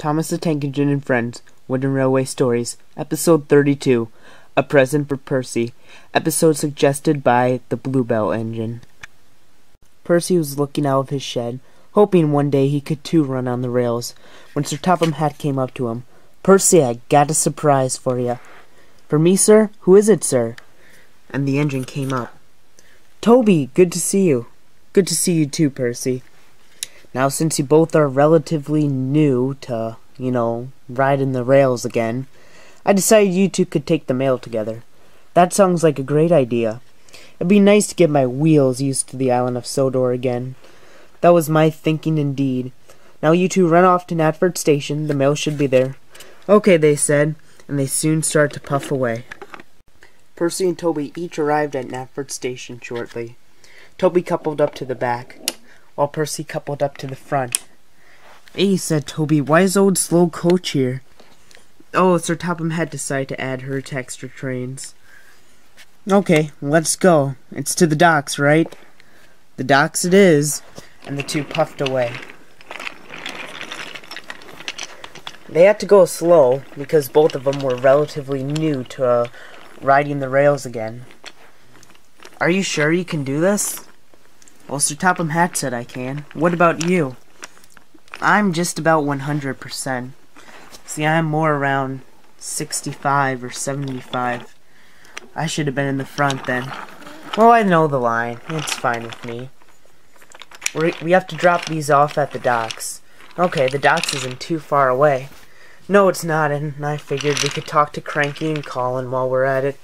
Thomas the Tank Engine and Friends, Wooden Railway Stories, Episode 32, A Present for Percy, episode suggested by the Bluebell Engine. Percy was looking out of his shed, hoping one day he could too run on the rails, when Sir Topham Hatt came up to him. "Percy, I got a surprise for you." "For me, sir? Who is it, sir?" And the engine came up. "Toby, good to see you." "Good to see you too, Percy. Now, since you both are relatively new to, riding the rails again, I decided you two could take the mail together. That sounds like a great idea. It'd be nice to get my wheels used to the island of Sodor again. That was my thinking indeed. Now you two run off to Knapford Station. The mail should be there." "Okay," they said, and they soon started to puff away. Percy and Toby each arrived at Knapford Station shortly. Toby coupled up to the back, while Percy coupled up to the front. "Hey," said Toby, "why is old slow coach here?" "Oh, Sir Topham had decided to add her to extra trains." "Okay, let's go. It's to the docks, right?" "The docks it is," and the two puffed away. They had to go slow, because both of them were relatively new to riding the rails again. "Are you sure you can do this?" "Well, Sir Topham Hatt said I can. What about you?" "I'm just about 100%. See, I'm more around 65 or 75. I should have been in the front then." "Well, I know the line. It's fine with me. We have to drop these off at the docks." "Okay, the docks isn't too far away." "No, it's not, and I figured we could talk to Cranky and Colin while we're at it.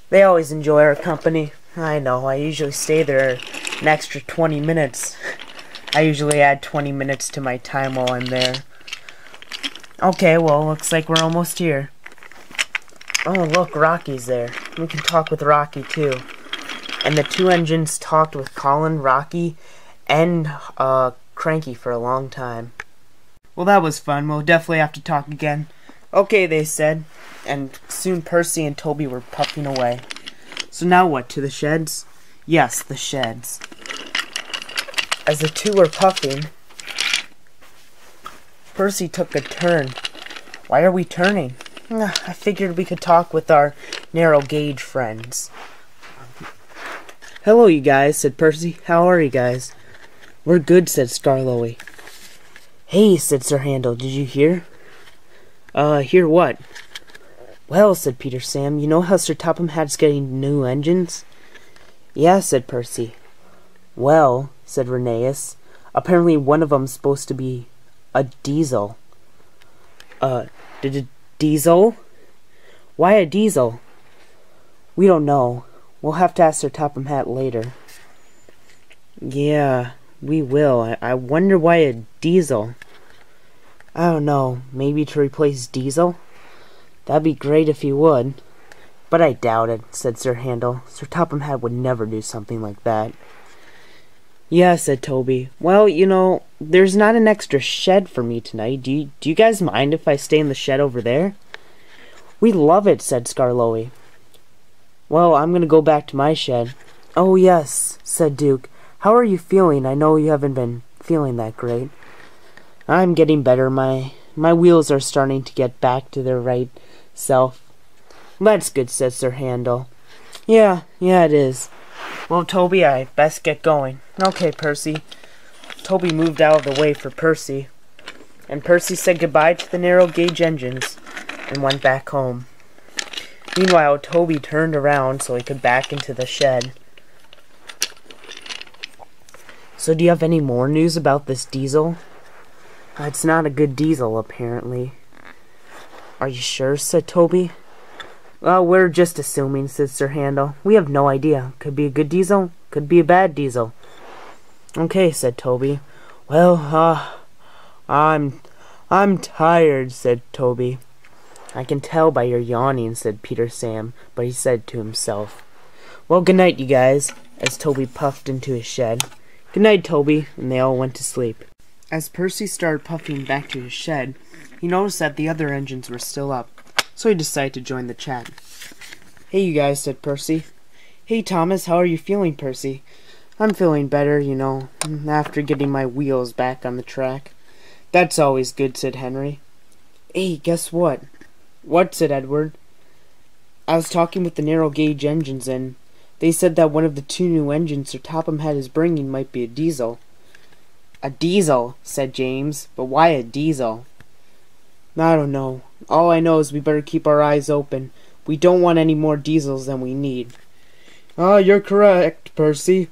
They always enjoy our company." "I know, I usually stay there an extra 20 minutes. I usually add 20 minutes to my time while I'm there." "Okay, well, looks like we're almost here." "Oh, look, Rocky's there. We can talk with Rocky, too." And the two engines talked with Colin, Rocky, and Cranky for a long time. "Well, that was fun. We'll definitely have to talk again." "Okay," they said, and soon Percy and Toby were puffing away. So now what, to the sheds? Yes, the sheds. As the two were puffing, Percy took a turn. "Why are we turning?" "I figured we could talk with our narrow gauge friends." "Hello, you guys," said Percy. "How are you guys?" "We're good," said Skarloey. "Hey," said Sir Handel, "did you hear?" Hear what?" "Well," said Peter Sam, "you know how Sir Topham Hatt's getting new engines?" "Yeah," said Percy. "Well," said Rheneas, "apparently one of 'em's supposed to be a diesel." Diesel? Why a diesel?" "We don't know. We'll have to ask Sir Topham Hatt later." "Yeah, we will. I wonder why a diesel." "I don't know. Maybe to replace Diesel? That'd be great if he would." "But I doubt it," said Sir Handel. "Sir Topham Hatt would never do something like that." "Yeah," said Toby. "Well, there's not an extra shed for me tonight. Do you guys mind if I stay in the shed over there?" "We love it," said Skarloey. "Well, I'm going to go back to my shed." "Oh, yes," said Duke. "How are you feeling? I know you haven't been feeling that great." "I'm getting better. My wheels are starting to get back to their right self." "That's good," said Sir Handel. Yeah, it is. Well, Toby, I best get going." "Okay, Percy." Toby moved out of the way for Percy, and Percy said goodbye to the narrow gauge engines and went back home. Meanwhile, Toby turned around so he could back into the shed. "So do you have any more news about this diesel?" "It's not a good diesel, apparently." "Are you sure?" said Toby. "Well, we're just assuming," said Sir Handel. "We have no idea. Could be a good diesel, could be a bad diesel." "Okay," said Toby. "Well, I'm tired," said Toby. "I can tell by your yawning," said Peter Sam, but he said to himself, "Well, good night, you guys," as Toby puffed into his shed. "Good night, Toby," and they all went to sleep. As Percy started puffing back to his shed, he noticed that the other engines were still up, so he decided to join the chat. "Hey, you guys," said Percy. "Hey, Thomas, how are you feeling, Percy?" "I'm feeling better, after getting my wheels back on the track." That's always good, said Henry. Hey, guess what? What? Said Edward. I was talking with the narrow-gauge engines, and they said that one of the 2 new engines Sir Topham Hatt is bringing might be a diesel. A diesel, said James. But why a diesel? I don't know. All I know is we better keep our eyes open. We don't want any more diesels than we need. Ah, you're correct, Percy.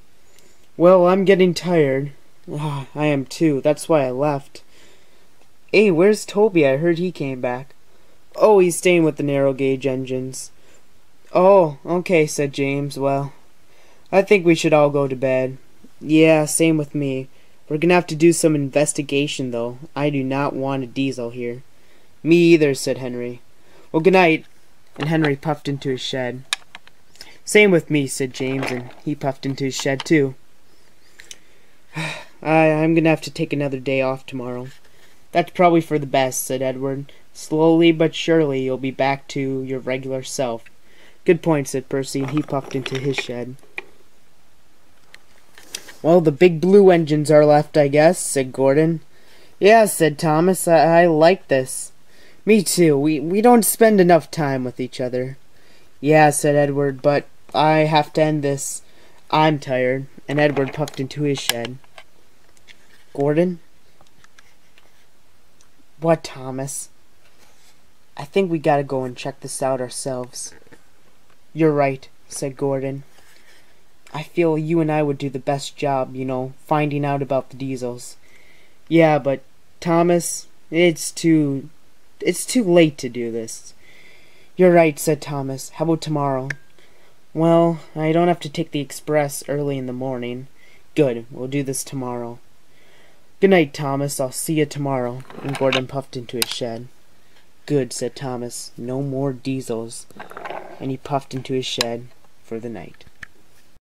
Well, I'm getting tired. I am too. That's why I left. Hey, where's Toby? I heard he came back. Oh, he's staying with the narrow-gauge engines. Oh, okay, said James. Well, I think we should all go to bed. Yeah, same with me. We're gonna have to do some investigation, though. I do not want a diesel here. Me either, said Henry. Well, good night. And Henry puffed into his shed. Same with me, said James, and he puffed into his shed, too. I'm gonna have to take another day off tomorrow. That's probably for the best, said Edward. Slowly but surely you'll be back to your regular self. Good point, said Percy, and he puffed into his shed. Well, the big blue engines are left, I guess, said Gordon. Yeah, said Thomas, I like this. Me too. We don't spend enough time with each other. Yeah, said Edward, but I have to end this. I'm tired. And Edward puffed into his shed. Gordon? What, Thomas? I think we gotta go and check this out ourselves. You're right, said Gordon. I feel you and I would do the best job, finding out about the diesels. Yeah, but, Thomas, it's too late to do this. You're right, said Thomas. How about tomorrow? Well, I don't have to take the express early in the morning. Good, we'll do this tomorrow. Good night, Thomas. I'll see you tomorrow. And Gordon puffed into his shed. Good, said Thomas. No more diesels. And he puffed into his shed for the night.